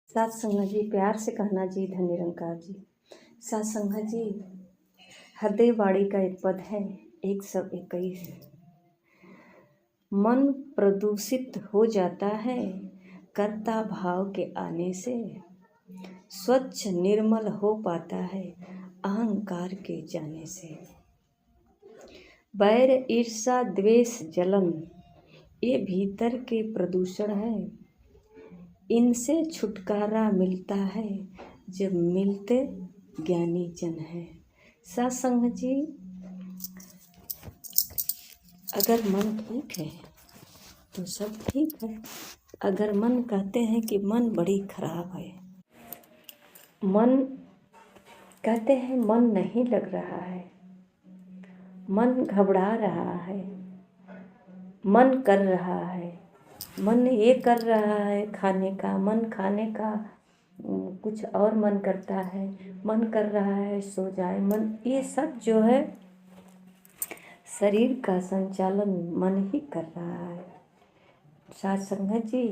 सात संगत जी, प्यार से कहना जी, धन निरंकार जी। सात संगत जी, हृदय वाणी का एक पद है 121। मन प्रदूषित हो जाता है कर्ता भाव के आने से, स्वच्छ निर्मल हो पाता है अहंकार के जाने से। बैर ईर्षा द्वेष जलन ये भीतर के प्रदूषण है, इनसे छुटकारा मिलता है जब मिलते ज्ञानी जन है। सत्संग जी, अगर मन ठीक है तो सब ठीक है। अगर मन कहते हैं कि मन बड़ी खराब है, मन कहते हैं मन नहीं लग रहा है, मन घबरा रहा है, मन कर रहा है, मन ये कर रहा है खाने का, मन खाने का कुछ और मन करता है, मन कर रहा है सो जाए, मन ये सब जो है शरीर का संचालन मन ही कर रहा है। साथ संगत जी,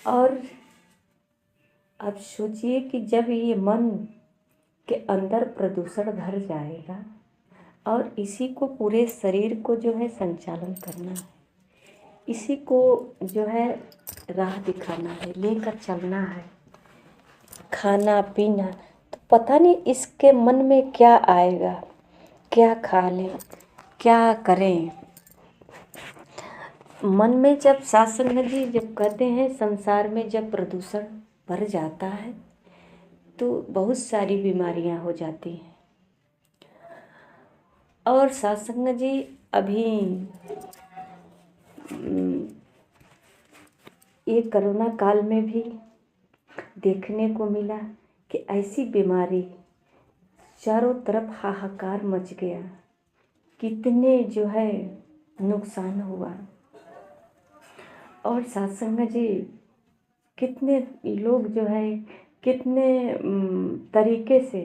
और अब सोचिए कि जब ये मन के अंदर प्रदूषण भर जाएगा और इसी को पूरे शरीर को जो है संचालन करना है, इसी को जो है राह दिखाना है, लेकर चलना है, खाना पीना, तो पता नहीं इसके मन में क्या आएगा, क्या खा लें, क्या करें। मन में जब सत्संग जी जब कहते हैं संसार में जब प्रदूषण भर जाता है तो बहुत सारी बीमारियां हो जाती हैं। और सत्संग जी अभी ये कोरोना काल में भी देखने को मिला कि ऐसी बीमारी चारों तरफ हाहाकार मच गया, कितने जो है नुकसान हुआ। और सत्संग जी कितने लोग जो है कितने तरीके से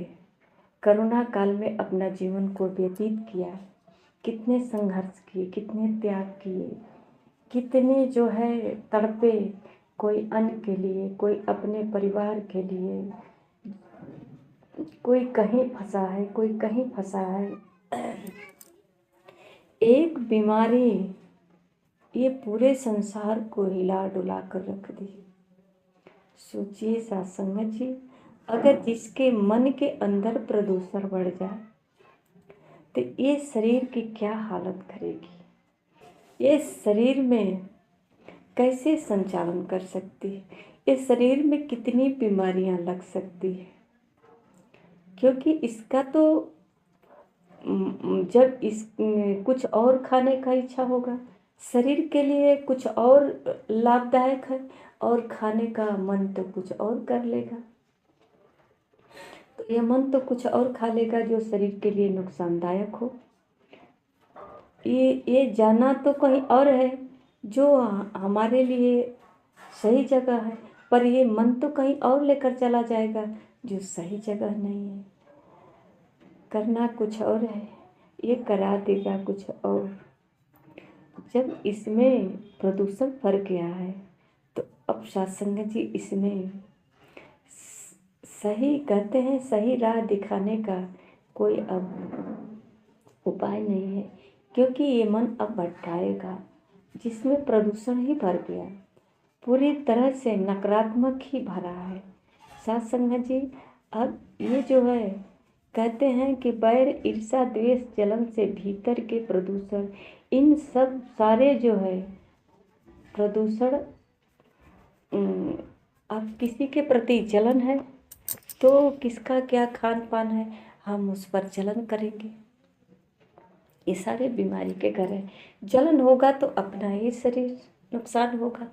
कोरोना काल में अपना जीवन को व्यतीत किया, कितने संघर्ष किए, कितने त्याग किए, कितने जो है तड़पे, कोई अन्न के लिए, कोई अपने परिवार के लिए, कोई कहीं फंसा है, कोई कहीं फंसा है। एक बीमारी ये पूरे संसार को हिला डुला कर रख दी। सोचिए सत्संग जी, अगर जिसके मन के अंदर प्रदूषण बढ़ जाए तो ये शरीर की क्या हालत करेगी, ये शरीर में कैसे संचालन कर सकती है, इस शरीर में कितनी बीमारियां लग सकती है। क्योंकि इसका तो जब इस कुछ और खाने का इच्छा होगा, शरीर के लिए कुछ और लाभदायक है, और खाने का मन तो कुछ और कर लेगा, तो यह मन तो कुछ और खा लेगा जो शरीर के लिए नुकसानदायक हो। ये जाना तो कहीं और है जो हमारे लिए सही जगह है, पर ये मन तो कहीं और लेकर चला जाएगा जो सही जगह नहीं है। करना कुछ और है, ये करा देगा कुछ और। जब इसमें प्रदूषण भर गया है तो अब सत्संग जी इसमें सही कहते हैं, सही राह दिखाने का कोई अब उपाय नहीं है, क्योंकि ये मन अब भटकाएगा जिसमें प्रदूषण ही भर गया, पूरी तरह से नकारात्मक ही भरा है। सत्संग जी, अब ये जो है कहते हैं कि बैर ईर्षा द्वेष जलन से भीतर के प्रदूषण, इन सब सारे जो है प्रदूषण, अब किसी के प्रति जलन है तो किसका क्या खान पान है, हम उस पर जलन करेंगे, ये सारे बीमारी के घर है। जलन होगा तो अपना ही शरीर नुकसान होगा,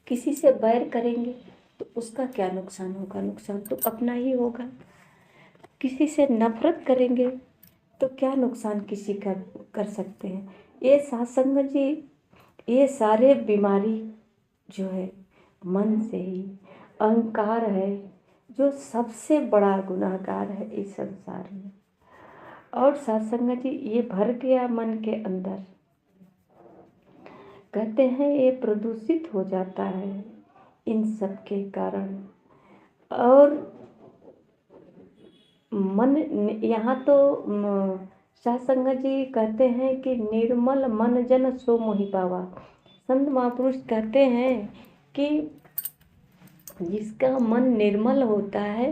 किसी से बैर करेंगे तो उसका क्या नुकसान होगा, नुकसान तो अपना ही होगा। किसी से नफरत करेंगे तो क्या नुकसान किसी का कर सकते हैं। ये सत्संग जी, ये सारे बीमारी जो है मन से ही, अहंकार है जो सबसे बड़ा गुनाहगार है इस संसार में। और सत्संग जी ये भर गया मन के अंदर, कहते हैं ये प्रदूषित हो जाता है, इन सब के कारण। और मन, यहाँ तो साध संगत जी कहते हैं कि निर्मल मन जन सो मोहि पावा। संत महापुरुष कहते हैं कि जिसका मन निर्मल होता है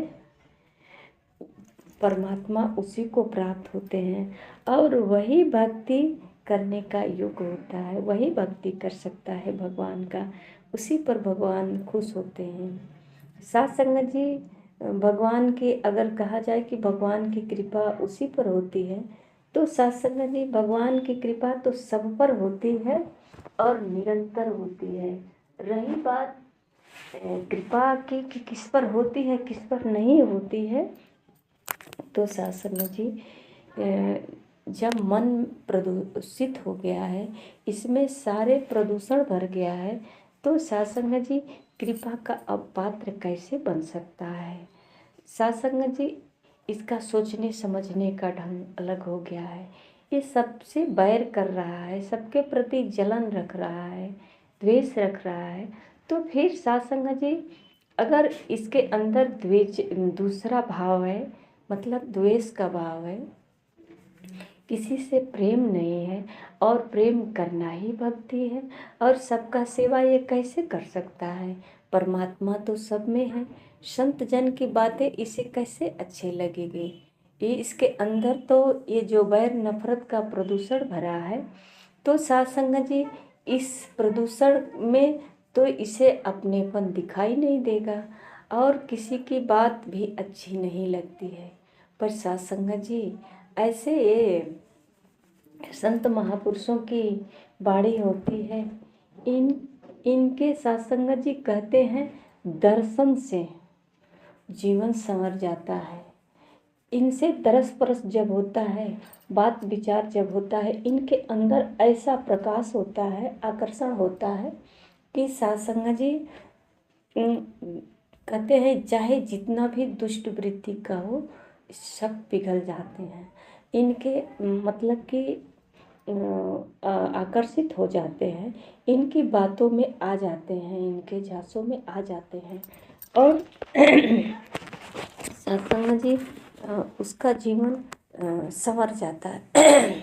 परमात्मा उसी को प्राप्त होते हैं, और वही भक्ति करने का युग होता है, वही भक्ति कर सकता है भगवान का, उसी पर भगवान खुश होते हैं। साथ संगत जी, भगवान की अगर कहा जाए कि भगवान की कृपा उसी पर होती है, तो साथ संगत जी भगवान की कृपा तो सब पर होती है और निरंतर होती है। रही बात कृपा की कि किस पर होती है किस पर नहीं होती है, तो शासन जी जब मन प्रदूषित हो गया है, इसमें सारे प्रदूषण भर गया है, तो शासन जी कृपा का अपात्र कैसे बन सकता है। शासन जी इसका सोचने समझने का ढंग अलग हो गया है। ये सबसे बैर कर रहा है, सबके प्रति जलन रख रहा है, द्वेष रख रहा है। तो फिर शासन जी अगर इसके अंदर द्वेष दूसरा भाव है, मतलब द्वेष का भाव है, किसी से प्रेम नहीं है, और प्रेम करना ही भक्ति है, और सबका सेवा ये कैसे कर सकता है। परमात्मा तो सब में है, संत जन की बातें इसे कैसे अच्छे लगेगी। ये इसके अंदर तो ये जो बैर नफरत का प्रदूषण भरा है, तो साध संगत जी इस प्रदूषण में तो इसे अपनेपन दिखाई नहीं देगा, और किसी की बात भी अच्छी नहीं लगती है। पर साध संगत जी ऐसे ये संत महापुरुषों की बाणी होती है, इनके साध संगत जी कहते हैं दर्शन से जीवन संवर जाता है। इनसे तरस परस जब होता है, बात विचार जब होता है, इनके अंदर ऐसा प्रकाश होता है, आकर्षण होता है कि साध संगत जी कहते हैं चाहे जितना भी दुष्ट वृत्ति का हो, सब पिघल जाते हैं। इनके मतलब कि आकर्षित हो जाते हैं, इनकी बातों में आ जाते हैं, इनके झांसों में आ जाते हैं। और सत्संग जी उसका जीवन संवर जाता है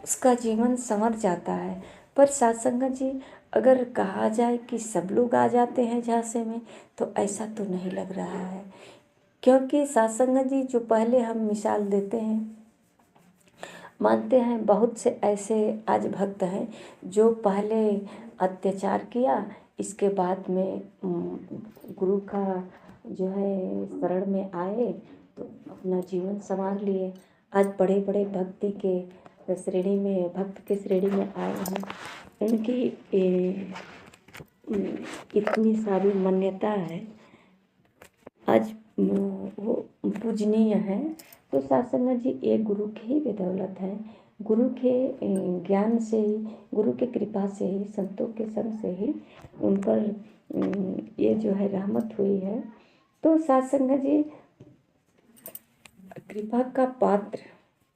उसका जीवन संवर जाता है। पर सत्संग जी अगर कहा जाए कि सब लोग आ जाते हैं झांसे में, तो ऐसा तो नहीं लग रहा है, क्योंकि सत्संग जी जो पहले हम मिसाल देते हैं, मानते हैं बहुत से ऐसे आज भक्त हैं जो पहले अत्याचार किया, इसके बाद में गुरु का जो है शरण में आए तो अपना जीवन संवार लिए। आज बड़े बड़े भक्ति के श्रेणी में, भक्त के श्रेणी में आए हैं, उनकी इतनी सारी मान्यता है, आज वो पूजनीय है। तो सत्संग जी एक गुरु की ही बदौलत है, गुरु के ज्ञान से ही, गुरु के कृपा से ही, संतों के संग से ही उन पर ये जो है रहमत हुई है। तो सत्संग जी कृपा का पात्र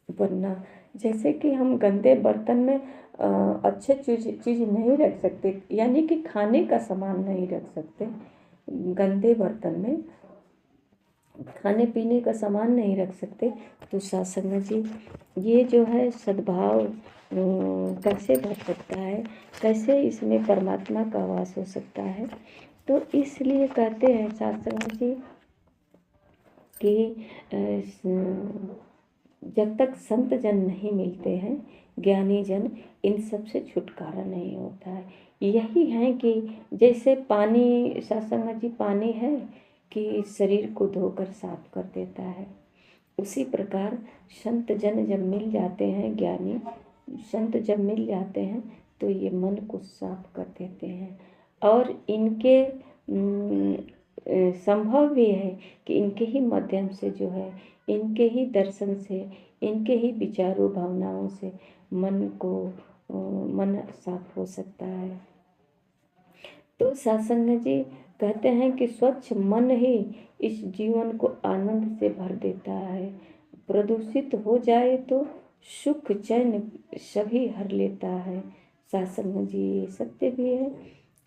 बनना, जैसे कि हम गंदे बर्तन में अच्छे चीज़ नहीं रख सकते, यानी कि खाने का सामान नहीं रख सकते, गंदे बर्तन में खाने पीने का सामान नहीं रख सकते। तो सत्संग जी ये जो है सद्भाव कैसे बढ़ सकता है, कैसे इसमें परमात्मा का वास हो सकता है। तो इसलिए कहते हैं सत्संग जी कि जब तक संत जन नहीं मिलते हैं, ज्ञानी जन, इन सब से छुटकारा नहीं होता है। यही है कि जैसे पानी, सत्संग जी पानी है कि शरीर को धोकर साफ कर देता है, उसी प्रकार संत जन जब मिल जाते हैं, ज्ञानी संत जब मिल जाते हैं, तो ये मन को साफ कर देते हैं। और इनके संभव भी है कि इनके ही माध्यम से जो है, इनके ही दर्शन से, इनके ही विचारों भावनाओं से मन साफ हो सकता है। तो सत्संग जी कहते हैं कि स्वच्छ मन ही इस जीवन को आनंद से भर देता है। प्रदूषित हो जाए तो सुख चैन सभी हर लेता है। सत्संग जी सत्य भी है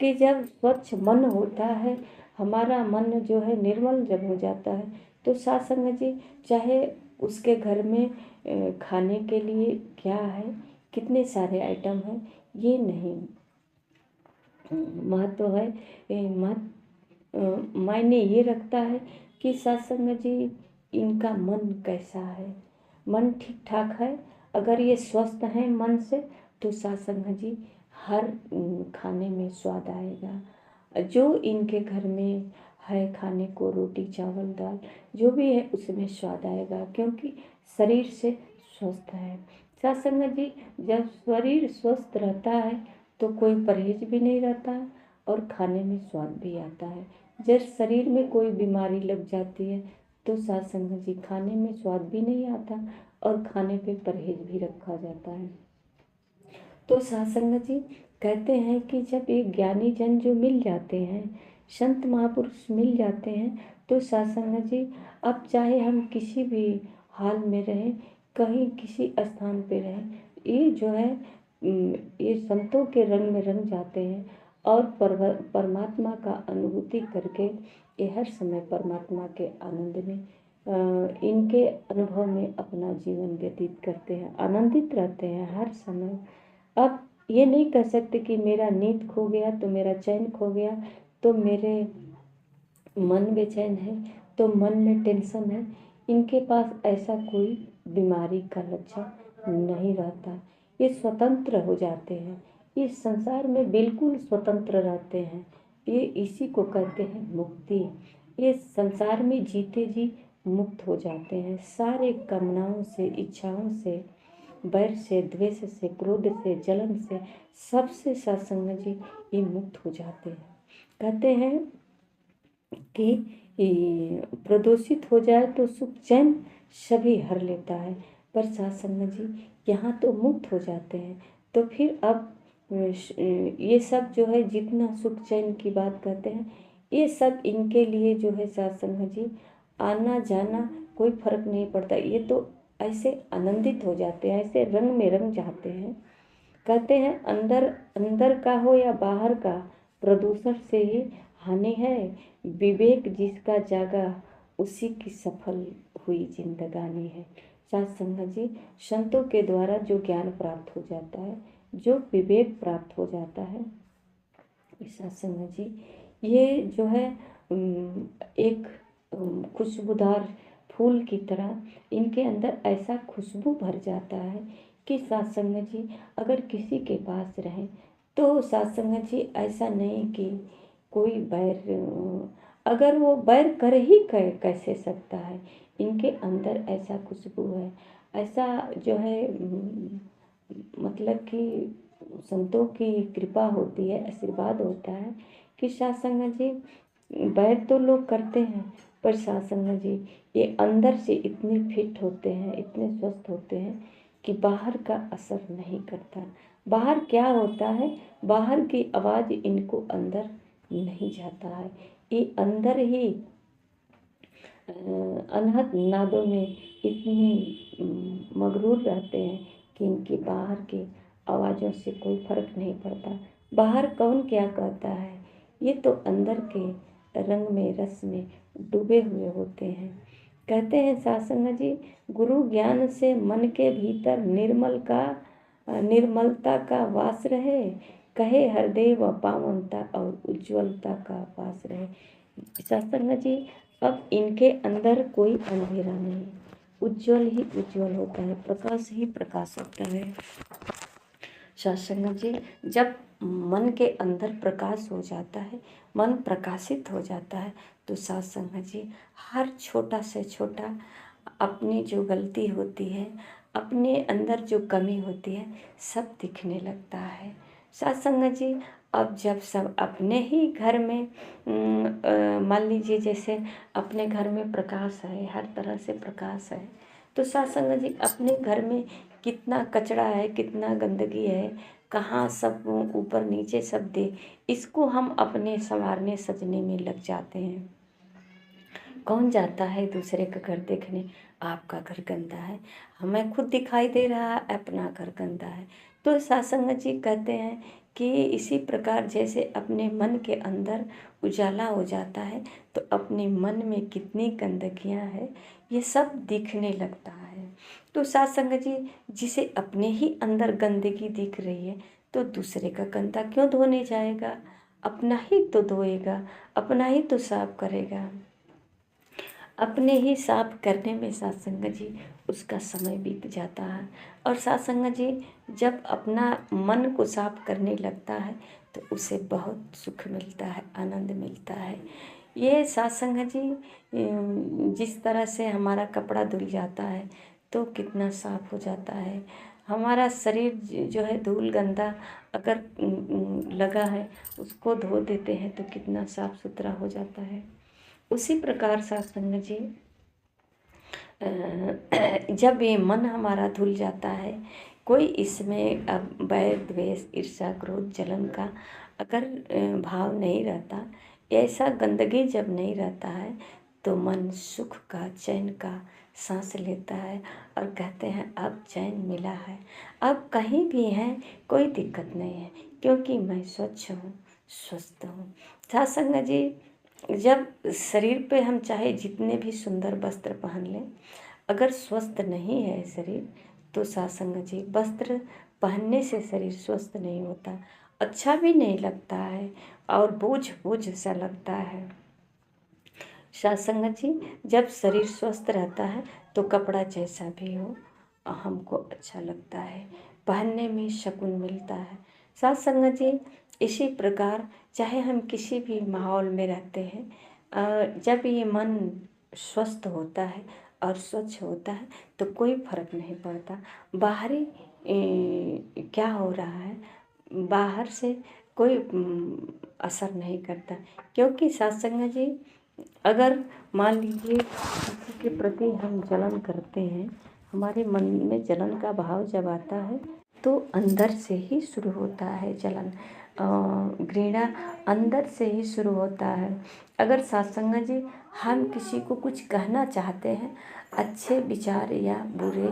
कि जब स्वच्छ मन होता है, हमारा मन जो है निर्मल जब हो जाता है, तो साथ संगत जी चाहे उसके घर में खाने के लिए क्या है, कितने सारे आइटम हैं, ये नहीं महत्व है। मायने ये रखता है कि सत्संग जी इनका मन कैसा है। मन ठीक ठाक है, अगर ये स्वस्थ हैं मन से, तो सत्संग जी हर खाने में स्वाद आएगा। जो इनके घर में है खाने को, रोटी चावल दाल जो भी है उसमें स्वाद आएगा, क्योंकि शरीर से स्वस्थ है। सत्संग जी जब शरीर स्वस्थ रहता है तो कोई परहेज भी नहीं रहता है और खाने में स्वाद भी आता है। जब शरीर में कोई बीमारी लग जाती है तो सत्संग जी खाने में स्वाद भी नहीं आता और खाने पे परहेज भी रखा जाता है। तो सत्संग जी कहते हैं कि जब एक ज्ञानी जन जो मिल जाते हैं, संत महापुरुष मिल जाते हैं, तो सत्संग जी अब चाहे हम किसी भी हाल में रहें, कहीं किसी स्थान पे रहें, ये जो है ये संतों के रंग में रंग जाते हैं और परमात्मा का अनुभूति करके ये हर समय परमात्मा के आनंद में इनके अनुभव में अपना जीवन व्यतीत करते हैं, आनंदित रहते हैं हर समय। अब ये नहीं कह सकते कि मेरा नींद खो गया तो मेरा चैन खो गया, तो मेरे मन बेचैन है, तो मन में टेंशन है। इनके पास ऐसा कोई बीमारी का लक्षण नहीं रहता। ये स्वतंत्र हो जाते हैं, इस संसार में बिल्कुल स्वतंत्र रहते हैं। ये इसी को कहते हैं मुक्ति। ये संसार में जीते जी मुक्त हो जाते हैं, सारे कामनाओं से, इच्छाओं से, बैर से, द्वेष से, क्रोध से, जलन से, सबसे सत्संग जी ये मुक्त हो जाते हैं। कहते हैं कि प्रदूषित हो जाए तो सुख चैन सभी हर लेता है, पर सत्संग जी यहाँ तो मुक्त हो जाते हैं। तो फिर अब ये सब जो है जितना सुख चैन की बात कहते हैं, ये सब इनके लिए जो है सत्संग जी आना जाना कोई फर्क नहीं पड़ता। ये तो ऐसे आनंदित हो जाते हैं, ऐसे रंग में रंग जाते हैं। कहते हैं अंदर अंदर का हो या बाहर का, प्रदूषण से ही हानि है। विवेक जिसका जागा उसी की सफल हुई जिंदगानी है। सत्संग जी संतों के द्वारा जो ज्ञान प्राप्त हो जाता है, जो विवेक प्राप्त हो जाता है, सत्संग जी ये जो है एक खुशबूदार फूल की तरह इनके अंदर ऐसा खुशबू भर जाता है कि सत्संग जी अगर किसी के पास रहें तो सत्संग जी ऐसा नहीं कि कोई बैर, अगर वो बैर कर ही कैसे सकता है। इनके अंदर ऐसा खुशबू है, ऐसा जो है मतलब कि संतों की कृपा होती है, आशीर्वाद होता है कि सत्संग जी बैर तो लोग करते हैं, पर सत्संग जी ये अंदर से इतने फिट होते हैं, इतने स्वस्थ होते हैं कि बाहर का असर नहीं करता। बाहर क्या होता है, बाहर की आवाज़ इनको अंदर नहीं जाता है। ये अंदर ही अनहद नादों में इतने मगरूर रहते हैं कि इनकी बाहर की आवाज़ों से कोई फर्क नहीं पड़ता। बाहर कौन क्या कहता है, ये तो अंदर के रंग में, रस में डूबे हुए होते हैं। कहते हैं सत्संग जी गुरु ज्ञान से मन के भीतर निर्मलता का वास रहे, कहे हृदय व पावनता और उज्ज्वलता का वास रहे। सत्संग जी अब इनके अंदर कोई अंधेरा नहीं, उज्ज्वल ही उज्ज्वल होता है, प्रकाश ही प्रकाश होता है। सत्संग जी जब मन के अंदर प्रकाश हो जाता है, मन प्रकाशित हो जाता है, तो सत्संग जी हर छोटा से छोटा अपनी जो गलती होती है, अपने अंदर जो कमी होती है, सब दिखने लगता है। सत्संग जी अब जब सब अपने ही घर में मान लीजिए जैसे अपने घर में प्रकाश है, हर तरह से प्रकाश है, तो सत्संग जी अपने घर में कितना कचरा है, कितना गंदगी है, कहाँ सब ऊपर नीचे सब दे, इसको हम अपने संवारने सजने में लग जाते हैं। कौन जाता है दूसरे का घर देखने, आपका घर गंदा है, हमें खुद दिखाई दे रहा है अपना घर गंदा है। तो सत्संग जी कहते हैं कि इसी प्रकार जैसे अपने मन के अंदर उजाला हो जाता है तो अपने मन में कितनी गंदगियाँ है ये सब दिखने लगता है। तो साथ संगत जी, जिसे अपने ही अंदर गंदगी दिख रही है तो दूसरे का गंदा क्यों धोने जाएगा? अपना ही तो धोएगा, अपना ही तो साफ करेगा। अपने ही साफ करने में साथ संगत जी उसका समय बीत जाता है। और साथ संगत जी जब अपना मन को साफ करने लगता है तो उसे बहुत सुख मिलता है, आनंद मिलता है। ये साथ संगत जी जिस तरह से हमारा कपड़ा धुल जाता है तो कितना साफ हो जाता है। हमारा शरीर जो है धूल गंदा अगर लगा है उसको धो देते हैं तो कितना साफ सुथरा हो जाता है। उसी प्रकार साथ संगत जी जब ये मन हमारा धुल जाता है, कोई इसमें अब बैर द्वेष ईर्ष्या क्रोध जलन का अगर भाव नहीं रहता, ऐसा गंदगी जब नहीं रहता है तो मन सुख का चैन का सांस लेता है और कहते हैं अब चैन मिला है, अब कहीं भी हैं कोई दिक्कत नहीं है क्योंकि मैं स्वच्छ हूँ, स्वस्थ हूँ। साथ संगत जी जब शरीर पे हम चाहे जितने भी सुंदर वस्त्र पहन लें, अगर स्वस्थ नहीं है शरीर तो साथ संगत जी वस्त्र पहनने से शरीर स्वस्थ नहीं होता, अच्छा भी नहीं लगता है और बोझ बोझ सा लगता है। साथ संगत जी जब शरीर स्वस्थ रहता है तो कपड़ा जैसा भी हो हमको अच्छा लगता है, पहनने में सुकून मिलता है। साथ संगत जी इसी प्रकार चाहे हम किसी भी माहौल में रहते हैं, जब ये मन स्वस्थ होता है और स्वच्छ होता है तो कोई फर्क नहीं पड़ता बाहरी क्या हो रहा है, बाहर से कोई असर नहीं करता। क्योंकि साथ संगत जी अगर मान लीजिए किसी के प्रति हम जलन करते हैं, हमारे मन में जलन का भाव जब आता है तो अंदर से ही शुरू होता है जलन, घृणा अंदर से ही शुरू होता है। अगर सत्संग जी हम किसी को कुछ कहना चाहते हैं, अच्छे विचार या बुरे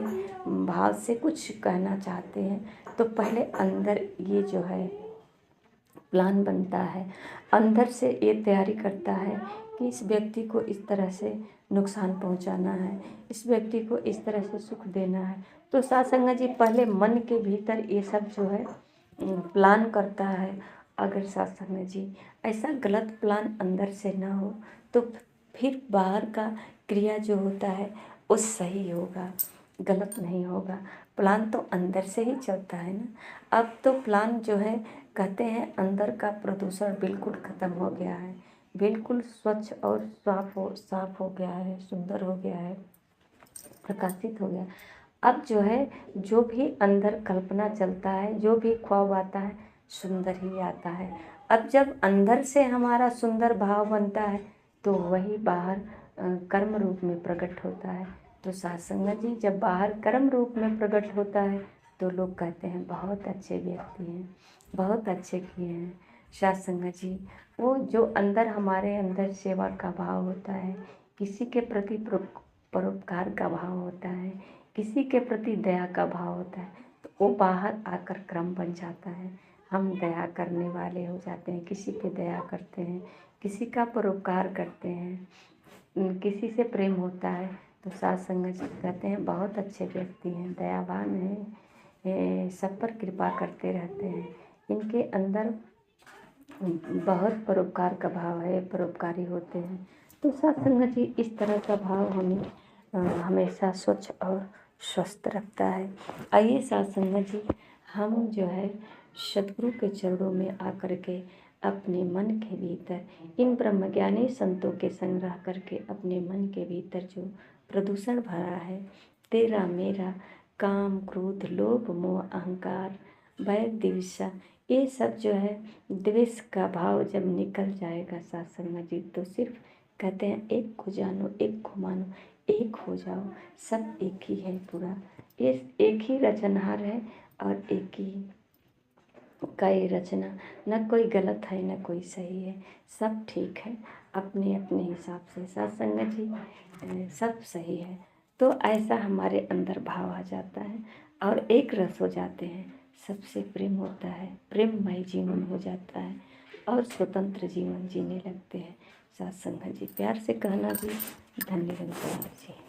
भाव से कुछ कहना चाहते हैं तो पहले अंदर ये जो है प्लान बनता है, अंदर से ये तैयारी करता है कि इस व्यक्ति को इस तरह से नुकसान पहुंचाना है, इस व्यक्ति को इस तरह से सुख देना है। तो सत्संग जी पहले मन के भीतर ये सब जो है प्लान करता है। अगर सत्संग जी ऐसा गलत प्लान अंदर से ना हो तो फिर बाहर का क्रिया जो होता है वो सही होगा, गलत नहीं होगा। प्लान तो अंदर से ही चलता है ना। अब तो प्लान जो है कहते हैं अंदर का प्रदूषण बिल्कुल ख़त्म हो गया है, बिल्कुल स्वच्छ और साफ हो गया है, सुंदर हो गया है, प्रकाशित हो गया। अब जो है जो भी अंदर कल्पना चलता है, जो भी ख्वाब आता है सुंदर ही आता है। अब जब अंदर से हमारा सुंदर भाव बनता है तो वही बाहर कर्म रूप में प्रकट होता है। तो सत्संग जी जब बाहर कर्म रूप में प्रकट होता है तो लोग कहते हैं बहुत अच्छे व्यक्ति हैं, बहुत अच्छे किए हैं। सत्संग जी वो जो अंदर हमारे अंदर सेवा का भाव होता है, किसी के प्रति परोपकार का भाव होता है, किसी के प्रति दया का भाव होता है तो वो बाहर आकर क्रम बन जाता है। हम दया करने वाले हो जाते हैं, किसी पे दया करते हैं, किसी का परोपकार करते हैं, किसी से प्रेम होता है तो सत्संग जी कहते हैं बहुत अच्छे व्यक्ति हैं, दयावान हैं, सब पर कृपा करते रहते हैं, इनके अंदर बहुत परोपकार का भाव है, परोपकारी होते हैं। तो सत्संग जी इस तरह का भाव हमें हमेशा स्वच्छ और स्वस्थ रखता है। आइए सत्संग जी हम जो है सद्गुरु के चरणों में आकर के अपने मन के भीतर इन ब्रह्मज्ञानी संतों के संग रह करके अपने मन के भीतर जो प्रदूषण भरा है, तेरा मेरा काम क्रोध लोभ मोह अहंकार बैर द्वेषा, ये सब जो है द्वेष का भाव जब निकल जाएगा सत्संग जी तो सिर्फ कहते हैं एक को जानो एक को मानो, एक हो जाओ, सब एक ही है पूरा, ये एक ही रचनहार है और एक ही का ये रचना, न कोई गलत है न कोई सही है, सब ठीक है अपने अपने हिसाब से। सत्संग जी सब सही है। तो ऐसा हमारे अंदर भाव आ जाता है और एक रस हो जाते हैं, सबसे प्रेम होता है, प्रेममय जीवन हो जाता है और स्वतंत्र जीवन जीने लगते हैं। साथ संगत जी, प्यार से कहना भी, धन्य रंग जी।